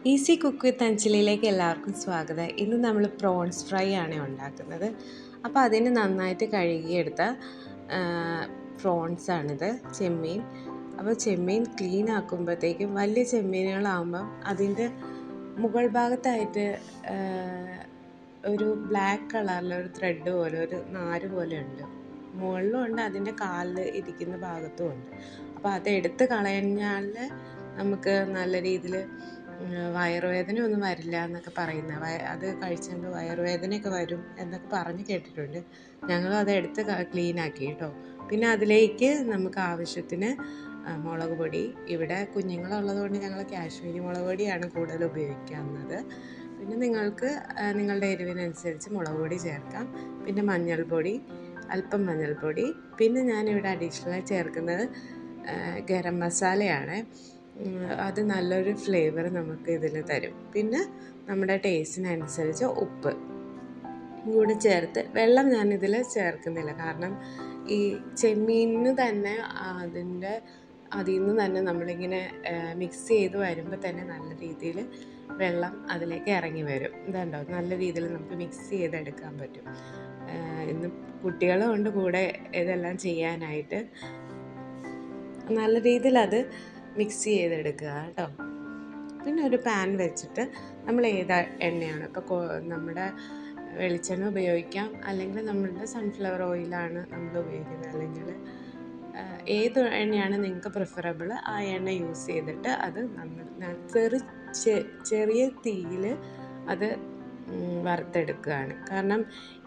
Easy cook with അഞ്ചലിയിലേക്ക് എല്ലാവർക്കും സ്വാഗതം. ഇന്ന് നമ്മൾ പ്രോൺസ് ഫ്രൈ ആണ് ഉണ്ടാക്കുന്നത്. അപ്പോൾ അതിന് നന്നായിട്ട് കഴുകിയെടുത്ത പ്രോൺസാണിത്, ചെമ്മീൻ. അപ്പോൾ ചെമ്മീൻ ക്ലീൻ ആക്കുമ്പോഴത്തേക്കും വലിയ ചെമ്മീനുകളാകുമ്പം അതിൻ്റെ മുകൾ ഭാഗത്തായിട്ട് ഒരു ബ്ലാക്ക് കളറിലൊരു ത്രെഡ് പോലെ ഒരു നാര് പോലെ ഉണ്ട്. മുകളിലും ഉണ്ട്, അതിൻ്റെ കാലിൽ ഇരിക്കുന്ന ഭാഗത്തും ഉണ്ട്. അപ്പോൾ അത് എടുത്ത് കളഞ്ഞാൽ നമുക്ക് നല്ല രീതിയിൽ വയറുവേദന ഒന്നും വരില്ല എന്നൊക്കെ പറയുന്നത്. അത് കഴിച്ചുകൊണ്ട് വയറുവേദനയൊക്കെ വരും എന്നൊക്കെ പറഞ്ഞ് കേട്ടിട്ടുണ്ട്. ഞങ്ങളും അത് എടുത്ത് ക്ലീനാക്കി കേട്ടോ. പിന്നെ അതിലേക്ക് നമുക്ക് ആവശ്യത്തിന് മുളക് പൊടി. ഇവിടെ കുഞ്ഞുങ്ങളുള്ളത് കൊണ്ട് ഞങ്ങൾ കാശ്മീരി മുളക് പൊടിയാണ് കൂടുതൽ ഉപയോഗിക്കുന്നത്. പിന്നെ നിങ്ങൾക്ക് നിങ്ങളുടെ എരിവിനനുസരിച്ച് മുളക് പൊടി ചേർക്കാം. പിന്നെ മഞ്ഞൾപ്പൊടി, അല്പം മഞ്ഞൾപ്പൊടി. പിന്നെ ഞാനിവിടെ അഡീഷണലായി ചേർക്കുന്നത് ഗരം മസാലയാണ്. അത് നല്ലൊരു ഫ്ലേവർ നമുക്ക് ഇതിൽ തരും. പിന്നെ നമ്മുടെ ടേസ്റ്റിനനുസരിച്ച് ഉപ്പ് കൂടി ചേർത്ത്, വെള്ളം ഞാനിതിൽ ചേർക്കുന്നില്ല. കാരണം ഈ ചെമ്മീനിന് തന്നെ അതിൽ നിന്ന് തന്നെ നമ്മളിങ്ങനെ മിക്സ് ചെയ്ത് വരുമ്പോൾ തന്നെ നല്ല രീതിയിൽ വെള്ളം അതിലേക്ക് ഇറങ്ങി വരും. ഇതുണ്ടോ, നല്ല രീതിയിൽ നമുക്ക് മിക്സ് ചെയ്തെടുക്കാൻ പറ്റും. ഇന്ന് കുട്ടികളും ഉണ്ട് കൂടെ ഇതെല്ലാം ചെയ്യാനായിട്ട്. നല്ല രീതിയിൽ അത് മിക്സ് ചെയ്തെടുക്കുക കേട്ടോ. പിന്നെ ഒരു പാൻ വെച്ചിട്ട് നമ്മൾ ഏത് എണ്ണയാണ്, ഇപ്പോൾ നമ്മുടെ വെളിച്ചെണ്ണ ഉപയോഗിക്കാം, അല്ലെങ്കിൽ നമ്മളുടെ സൺഫ്ലവർ ഓയിലാണ് നമ്മൾ ഉപയോഗിക്കുന്നത്, അല്ലെങ്കിൽ ഏത് എണ്ണയാണ് നിങ്ങൾക്ക് പ്രിഫറബിൾ ആ എണ്ണ യൂസ് ചെയ്തിട്ട് അത് ചെറിയ തീയിൽ അത് വറുത്തെടുക്കുകയാണ്. കാരണം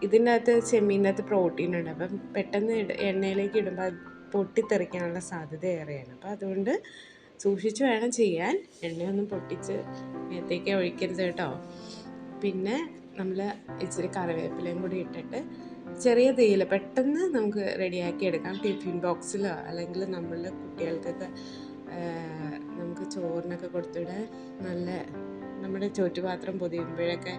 ഇതിൻ്റെ അകത്ത് ചെമ്മീൻ്റെ അകത്ത് പ്രോട്ടീൻ ഉണ്ട്. അപ്പം പെട്ടെന്ന് എണ്ണയിലേക്ക് ഇടുമ്പോൾ അത് പൊട്ടിത്തെറിക്കാനുള്ള സാധ്യത ഏറെയാണ്. അപ്പോൾ അതുകൊണ്ട് സൂക്ഷിച്ച് വേണം ചെയ്യാൻ. എണ്ണയൊന്നും പൊട്ടിച്ച് മേത്തേക്ക് ഒഴിക്കരുത് കേട്ടോ. പിന്നെ നമ്മൾ ഇച്ചിരി കറിവേപ്പിലയും കൂടി ഇട്ടിട്ട് ചെറിയ തീയിൽ പെട്ടെന്ന് നമുക്ക് റെഡിയാക്കി എടുക്കാം. ടിഫിൻ ബോക്സിലോ അല്ലെങ്കിൽ നമ്മളുടെ കുട്ടികൾക്കൊക്കെ നമുക്ക് ചോറിനൊക്കെ കൊടുത്തിട്ട് നമ്മുടെ ചോറ്റുപാത്രം പൊതിയുമ്പോഴൊക്കെ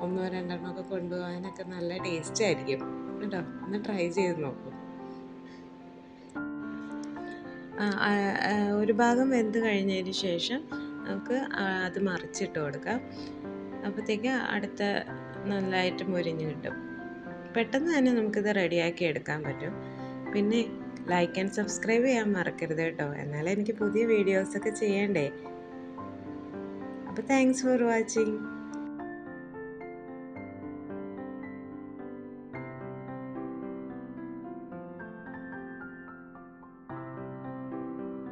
ഒന്നോ രണ്ടെണ്ണമൊക്കെ കൊണ്ടുപോകാനൊക്കെ നല്ല ടേസ്റ്റ് ആയിരിക്കും കേട്ടോ. ഒന്ന് ട്രൈ ചെയ്ത് നോക്കും. ഒരു ഭാഗം വെന്ത് കഴിഞ്ഞതിന് ശേഷം നമുക്ക് അത് മറിച്ചിട്ട് കൊടുക്കാം. അപ്പോഴത്തേക്ക് അടുത്ത നല്ലതായിട്ട് മുരിഞ്ഞ് കിട്ടും. പെട്ടെന്ന് തന്നെ നമുക്കിത് റെഡിയാക്കി എടുക്കാൻ പറ്റും. പിന്നെ ലൈക്ക് ആൻഡ് സബ്സ്ക്രൈബ് ചെയ്യാൻ മറക്കരുത് കേട്ടോ. എന്നാലേ എനിക്ക് പുതിയ വീഡിയോസൊക്കെ ചെയ്യണ്ടേ. അപ്പോൾ താങ്ക്സ് ഫോർ വാച്ചിങ്.